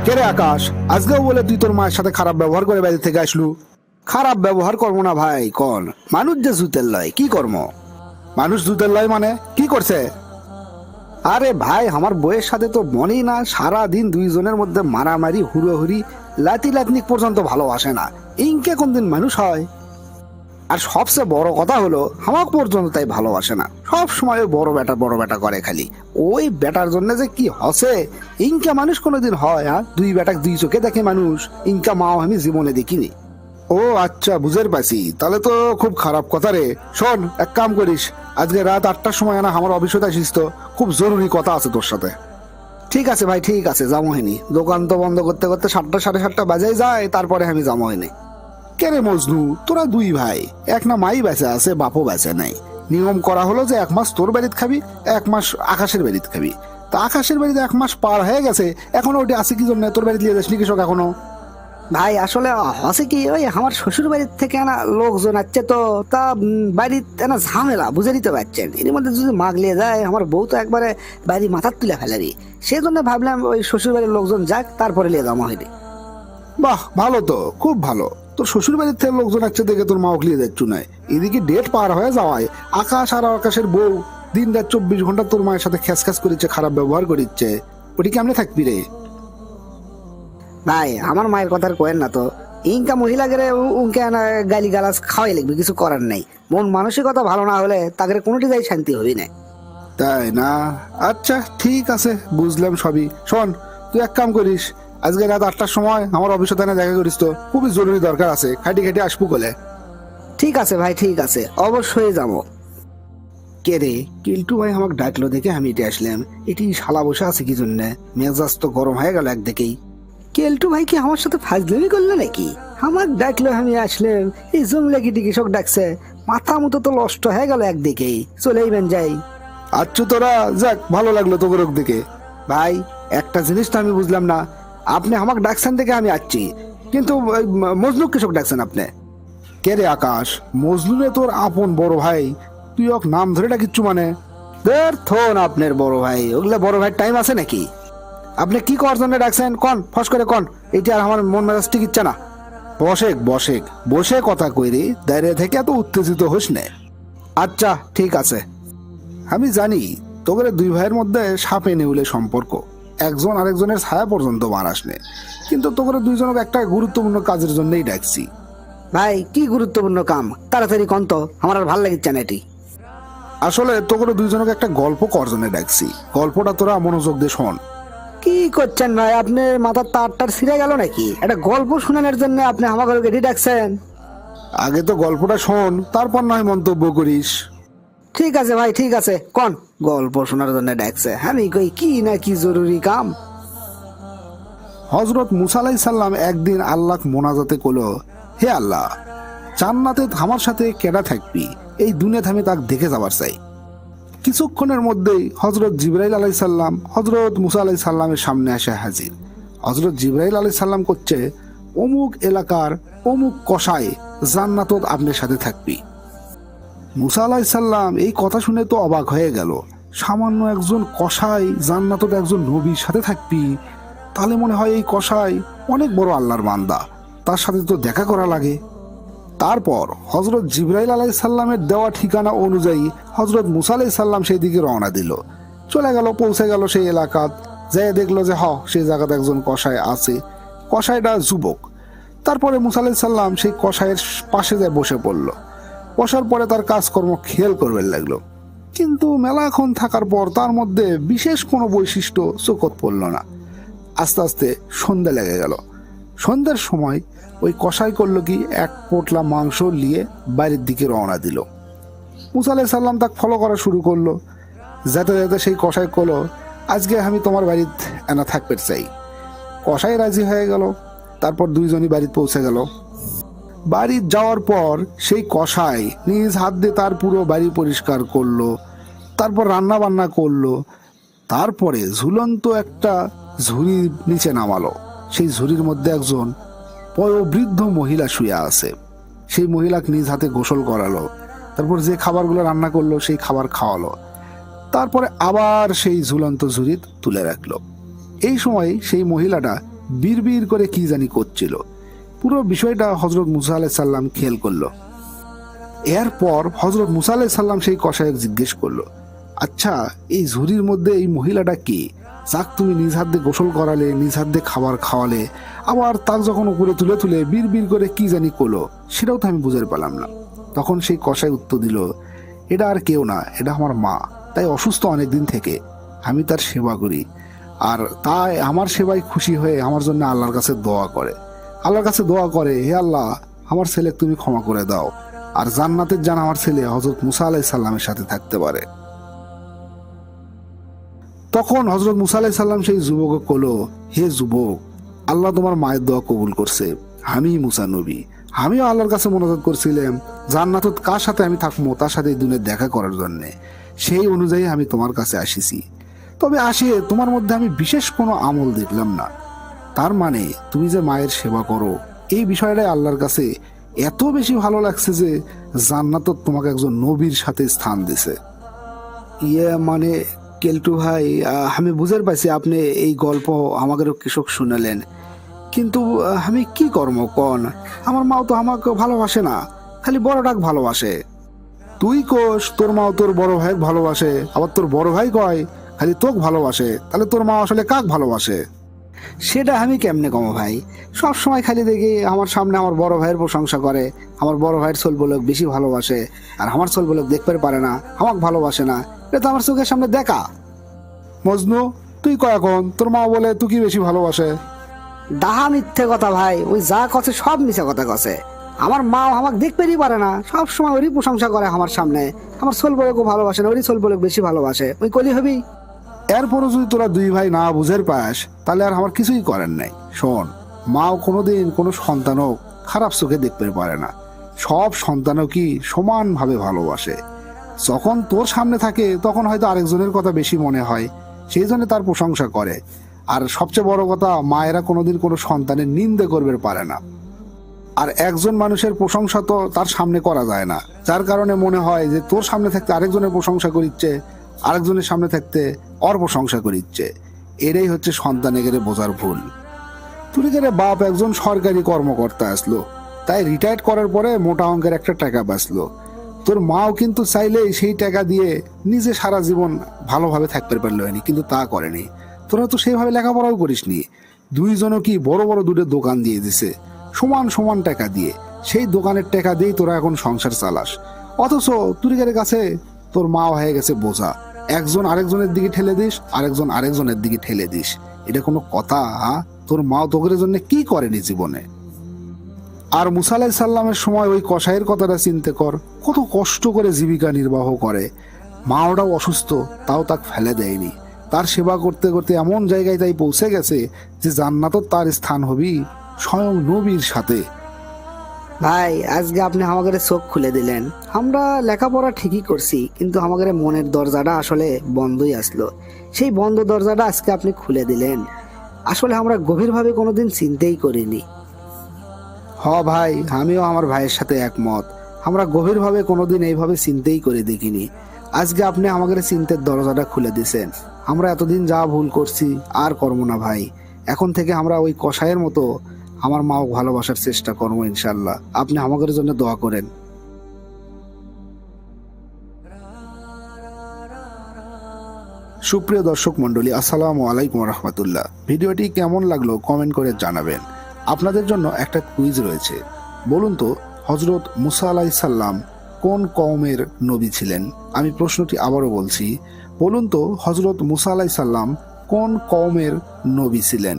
কে রে আকাশ, আজকেও বলে তুই তোর মায়ের সাথে খারাপ ব্যবহার করে বাড়ি থেকে আসলু? খারাপ ব্যবহার করবো না ভাই, কোন মানুষ যে জুতের লয় কি কর্ম? মানুষ জুতের লয় মানে কি করছে? আরে ভাই, আমার বইয়ের সাথে তো মনেই না, সারা দিন দুইজনের মধ্যে মারামারি হুড়োহুড়ি, লাতি লাতনিক পর্যন্ত ভালোবাসে না। ইনকে কোন দিন মানুষ হয়? আর সবচেয়ে বড় কথা হলো আমাক পর্যন্ত তাই ভালোবাসে না, সব সময় বড় বেটা করে খালি। ওই বেটার জন্য যে কি হসে, ইনকা মানুষ কোনোদিন হয়? হ্যাঁ, দুই বেটাক দুই চোখে দেখে মানুষ, ইনকা মাও আমি জীবনে দেখিনি। ও আচ্ছা, বুঝের পাইছি, তাহলে তো খুব খারাপ কথা রে। শোন, এক কাম করিস, আজকে রাত 8টার সময় না আমার অফিসে আসিস তো, খুব জরুরি কথা আছে তোর সাথে। ঠিক আছে ভাই, ঠিক আছে, যাবো হয়নি। দোকান তো বন্ধ করতে করতে 7টা 7:30 বাজাই যায়, তারপরে আমি যাবো হয়নি। কেরে মজনু, তোরা দুই ভাই, এক না মাই বেঁচে আছে, বাপও বেঁচে নাই। নিয়ম করা হলো যে 1 মাস তোর বাড়িতে খাবি, 1 মাস আকাশের বাড়িতে খাবি। তা আকাশের বাড়িতে 1 মাস পার হয়ে গেছে, এখনো ওটি আছে কি জন্য? তোর বাড়িতে নিয়ে যাসনি কৃষক এখনো? ভাই আসলে হসে কি, ওই আমার শ্বশুর বাড়ির থেকে না লোকজন আসছে তো, তা বাড়িতে না ঝামেলা, বুঝে নিতে পারছেন। এর মধ্যে যদি মাগলিয়ে যায়, আমার বউ তো একবারে বাড়ি মাথার তুলে ফেলারি। সেই জন্য ভাবলাম ওই শ্বশুর বাড়ির লোকজন যাক, তারপরে নিয়ে যাওয়া হয়নি। বাহ, ভালো তো, খুব ভালো। তোর শ্বশুর বাড়ির থেকে লোকজন আসছে দেখে তোর মা উকলিয়ে যাচ্ছু নাই। এদিকে ডেট পার হয়ে যাওয়ায় আকাশ আর আকাশের বউ দিন রাত 24 ঘন্টা তোর মায়ের সাথে খ্যাস খ্যাস করিচ্ছে, খারাপ ব্যবহার করিচ্ছে। ওটি কেমনে থাকবি রে? ভাই আমার মায়ের কথা আর কোয়েন না তো, ইনকা মহিলা গেলে উনকে না গালি গালাজ খাওয়াই লাগবে, কিছু করার নেই। মন মানসিকতা ভালো না হলে তাকে কোনোটি যাই শান্তি হবি না। তাই না? আচ্ছা ঠিক আছে, বুঝলাম সবই। শোন, তুই এক কাম করিস, আজকে রাত 8টার সময় আমার অফিসে তাই দেখা করিস তো, খুবই জরুরি দরকার আছে, খাটি খাটি আসবো বলে। ঠিক আছে ভাই, ঠিক আছে, অবশ্যই যাবো। কে রে? কিল্টু ভাই আমাকে ডাকলো দেখে আমি এটি আসলাম। এটি শালা বসে আছে কি জন্য? মেজাজ তো গরম হয়ে গেল একদিকেই। কেলটু ভাই কি আমার সাথে ফাজলামি করলো নাকি? আমার ডাকলো, আমি আসলাম, এই জমলে কি কৃষক ডাকছে, মাথা মতো তো নষ্ট হয়ে গেল একদিকেই। চলেই বেন যাই। আচ্ছা তোরা যাক, ভালো লাগলো তোর দিকে। ভাই, একটা জিনিস তো আমি বুঝলাম না, আপনি আমাকে ডাকছেন দেখে আমি আসছি, কিন্তু ওই মজনু কৃষক ডাকছেন আপনি? কে রে আকাশ, মজনুরে তোর আপন বড় ভাই, তুই ওকে নাম ধরে ডাকিচ্ছু মানে? দের থোন আপনার বড় ভাই, ওগুলা বড় ভাই টাইম আছে নাকি? আপনি কি করার জন্য ডাকছেন কন, ফস করে কন, এটা আর আমার মন মেজাজ ঠিক ইচ্ছে না। বসেক বসেক, বসে কথা কইরি, দাঁড়িয়ে থেকে এত উত্তেজিত হোস নে। আচ্ছা ঠিক আছে, আমি জানি তোদের দুই ভাইয়ের মধ্যে সাপে নেউলে সম্পর্ক, একজন আরেকজনের ছায়া পর্যন্ত মারাস নে, কিন্তু তোদের দুইজনকে একটা গুরুত্বপূর্ণ কাজের জন্যই ডাকছি। ভাই কি গুরুত্বপূর্ণ কাম, তাড়াতাড়ি কন তো, আমার আর ভাল লাগিচ্ছে না এটি। আসলে তোদের দুইজনকে একটা গল্প করার জন্য ডাকছি, গল্পটা তোরা মনোযোগ দিয়ে শোন। কি করছেন ভাই, আপনার মাথার তারটার ছিঁড়ে গেল নাকি? একটা গল্প শোনানোর জন্য আপনি আমাকে এটি ডাকছেন? আগে তো গল্পটা শোন, তারপর নয় মন্তব্য করিস। ঠিক আছে ভাই, ঠিক আছে, কন। গল্প শোনার জন্য ডাকছে, আমি কই কি না কি জরুরি কাম। হজরত মুসা আলাইহিস সালাম একদিন আল্লাহ মোনাজাতে কলো, হে আল্লাহ, জান্নাতে আমার সাথে কেডা থাকবি, এই দুনিয়া আমি তাকে দেখে যাবার চাই। কিছুক্ষণের মধ্যেই হজরত জিবরাইল আলাইহিস সালাম হজরত মুসা আলাইহিস সালামের সামনে এসে হাজির। হজরত জিবরাইল আলাইহিস সালাম করছে, অমুক এলাকার অমুক কসাই জান্নাতত আপনার সাথে থাকবি। মুসা আলাইহিস সালাম এই কথা শুনে তো অবাক হয়ে গেল, সামান্য একজন কসাই জান্নাতত একজন নবীর সাথে থাকবি, তাহলে মনে হয় এই কসাই অনেক বড় আল্লাহর বান্দা, তার সাথে তো দেখা করা লাগে। তারপর হজরত জিবরাইল আলাইহিস সালামের দেওয়া ঠিকানা অনুযায়ী হজরত মুসা আলাইহিস সালাম সেই দিকে রওনা দিল। চলে গেল, পৌঁছে গেল সেই এলাকাত, যেয়ে দেখলো যে সেই জায়গাতে একজন কসাই আছে, কসাইটা যুবক। তারপরে মুসা আলাইহিস সালাম সেই কসাইয়ের পাশে যায় বসে পড়ল। বসার পরে তার কাজকর্ম খেয়াল করবে লাগলো, কিন্তু মেলাক্ষণ থাকার পর তার মধ্যে বিশেষ কোনো বৈশিষ্ট্য চোখত পড়ল না। আস্তে আস্তে সন্ধ্যা লেগে গেল। সন্ধ্যার সময় ওই কসাই করলো কি, এক পোটলা মাংস নিয়ে বাইরের দিকে রওনা দিল। মুসা আলাইহিস সালাম তাকে ফলো করা শুরু করলো। যেতে যেতে সেই কসাই করলো, আজকে আমি তোমার বাড়িতে এনা থাকতে চাই। কসাই রাজি হয়ে গেল। তারপর দুইজনই বাড়িতে পৌঁছে গেল। বাড়ি যাওয়ার পর সেই কসাই নিজ হাত দিয়ে তার পুরো বাড়ি পরিষ্কার করলো, তারপর রান্না বান্না করলো। তারপরে ঝুলন্ত একটা ঝুড়ির নিচে নামালো। সেই ঝুড়ির মধ্যে একজন বয়োবৃদ্ধ মহিলা শুয়ে আছে। সেই মহিলাকে নিজ হাতে গোসল করালো, তারপর যে খাবারগুলো রান্না করলো সেই খাবার খাওয়ালো, তারপরে আবার সেই ঝুলন্ত ঝুড়ি তুলে রাখলো। এই সময় সেই মহিলাটা বিড়বিড় করে কি জানি করছিল। পুরো বিষয়টা হজরত মুসা আলাইহিস সালাম খেয়াল করলো। এরপর হজরত মুসা আলাইহিস সালাম সেই কসাইকে জিজ্ঞেস করলো, আচ্ছা এই ঝুড়ির মধ্যে এই মহিলাটা কে, যাক তুমি নিজ হাত দিয়ে গোসল করালে, নিজ হাত দিয়ে খাবার খাওয়ালে, আবার তাক যখন উপরে তুলে তুলে বিড়বিড় করে কি জানি করলো, সেটাও তো আমি বুঝতে পারলাম না। তখন সেই কসাই উত্তর দিল, এটা আর কেউ না, এটা আমার মা, তাই অসুস্থ অনেকদিন থেকে, আমি তার সেবা করি, আর তাই আমার সেবায় খুশি হয়ে আমার জন্য আল্লাহর কাছে দোয়া করে। আল্লাহর কাছে দোয়া করে, হে আল্লাহ আমার ছেলে তুমি ক্ষমা করে দাও, আর জান্নাতের যেন আমার ছেলে হযরত মুসা আলাইহিস সালামের সাথে থাকতে পারে। তখন হযরত মুসা আলাইহিস সালাম সেই যুবককে কইল, হে যুবক, আল্লাহ তোমার মায়ের দোয়া কবুল করছে। আমি মুসা নবী, আমিও আল্লাহর কাছে মনোজাত করছিলাম জান্নাতত কার সাথে আমি থাকবো তার সাথে এই দুনিয়ায় দেখা করার জন্য, সেই অনুযায়ী আমি তোমার কাছে আসিছি। তবে আসে তোমার মধ্যে আমি বিশেষ কোনো আমল দেখলাম না। তার মানে তুমি যে মায়ের সেবা করো, এই বিষয়টাই আল্লাহর কাছে এত বেশি ভালো লাগছে যে জান্নাতত তোমাকে একজন নবীর সাথে স্থান দিছে। মানে কেলটু ভাই, আমি বুঝতে পারছি আপনি এই গল্প আমাদেরও কৃষক শুনালেন, কিন্তু আমি কি কর্ম কন, আমার মাও তো আমাকে ভালোবাসে না, খালি বড়টাক ভালোবাসে। তুই কোষ তোর মাও তোর বড় ভাইয়ের ভালোবাসে, আবার তোর বড় ভাই কয় খালি তোকে ভালোবাসে, তাহলে তোর মা আসলে কাক ভালোবাসে? সেটা আমি কেমনে কম ভাই, সব সময় খালি দেখি আমার সামনে আমার বড় ভাইয়ের প্রশংসা করে, আমার বড় ভাইয়ের ছোল বলক বেশি ভালোবাসে, আর আমার ছোল বলক দেখতে পারে না, আমাকে ভালোবাসে না, এটা তো আমার চোখের সামনে দেখা। মজনু তুই কয় এখন তোর মা বলে তুই কি বেশি ভালোবাসে? ডাহা মিথ্যে কথা ভাই, ওই যা কছে সব মিছা কথা কছে। আমার মা আমাকে দেখতেই পারে না, সব সময় ওরই প্রশংসা করে আমার সামনে, আমার ছোল বলকও ভালোবাসে না, ওরই ছোল বলক বেশি ভালোবাসে, ওই কলি হবি। এরপরও যদি তোরা দুই ভাই না বুঝের পাস তাহলে আর আমার কিছুই করেন নাই। শোন, মাও কোনোদিন কোনো সন্তানও খারাপ চোখে দেখতে পারে না, সব সন্তানও কি সমানভাবে ভালোবাসে। যখন তোর সামনে থাকে তখন হয়তো আরেকজনের কথা বেশি মনে হয়, সেই জন্য তার প্রশংসা করে। আর সবচেয়ে বড় কথা, মায়েরা কোনোদিন কোনো সন্তানের নিন্দে করবে পারে না। আর একজন মানুষের প্রশংসা তো তার সামনে করা যায় না, যার কারণে মনে হয় যে তোর সামনে থাকতে আরেকজনের প্রশংসা করিচ্ছে, আরেকজনের সামনে থাকতে ওর প্রশংসা করিচ্ছে। এটাই হচ্ছে সন্তানেগেরে বোঝার ভুল। তুলিগেরে বাপ একজন সরকারি কর্মকর্তা আসলো, তাই রিটায়ার্ড করার পরে মোটা অঙ্কের একটা টাকা বাঁচলো। তোর মাও কিন্তু চাইলেই সেই টাকা দিয়ে নিজে সারা জীবন ভালোভাবে থাকতে পারলো, কিন্তু তা করেনি। তোরা তো সেইভাবে লেখাপড়াও করিসনি। দুইজনও কি বড় বড় দুটো দোকান দিয়ে দিছে সমান সমান টাকা দিয়ে, সেই দোকানের টাকা দিয়েই তোরা এখন সংসার চালাস। অথচ তুলিগের কাছে তোর মাও হয়ে গেছে বোঝা, একজন আরেকজনের দিকে ঠেলে দিস, আরেকজন আরেকজনের দিকে ঠেলে দিস। এটা কোনো কথা? তোর মাও তোদের জন্য কি করেনি জীবনে? আর মুসা আলাইহিস সালামের সময় ওই কসাইয়ের কথাটা চিন্তা কর, কত কষ্ট করে জীবিকা নির্বাহ করে। মাওটাও অসুস্থ, তাও তাকে ফেলে দেয়নি, তার সেবা করতে করতে এমন জায়গায় তাই পৌঁছে গেছে যে জান্নাতও তার স্থান হবি স্বয়ং নবীর সাথে। ভাই আজকে আপনি আমাদের চোখ খুলে দিলেন। আমরা লেখাপড়া ঠিকই করছি, কিন্তু আমাদের মনের দরজাটা আসলে বন্ধই আসলো। সেই বন্ধ দরজাটা আজকে আপনি খুলে দিলেন। আসলে আমরা গভীরভাবে কোনোদিন চিন্তাই করিনি। ভাই, আমিও আমার ভাইয়ের সাথে একমত। আমরা গভীরভাবে কোনোদিন এইভাবে চিন্তাই করে দেখিনি। আজকে আপনি আমাদের চিন্তার দরজাটা খুলে দিছেন। আমরা এতদিন যা ভুল করছি আর করবো না ভাই। এখন থেকে আমরা ওই কসাইয়ের মতো আমার মাও ভালোবাসার চেষ্টা করবো ইনশাল্লাহ। আপনি আমাদের জন্য দোয়া করেন। সুপ্রিয় দর্শক মন্ডলী, আসসালামু আলাইকুম রহমতুল্লাহ। ভিডিওটি কেমন লাগলো কমেন্ট করে জানাবেন। আপনাদের জন্য একটা কুইজ রয়েছে। বলুন তো, হযরত মুসা আলাইহিস সালাম কোন কওমের নবী ছিলেন? আমি প্রশ্নটি আবারও বলছি, বলুন তো হযরত মুসা আলাইহিস সালাম কোন কওমের নবী ছিলেন?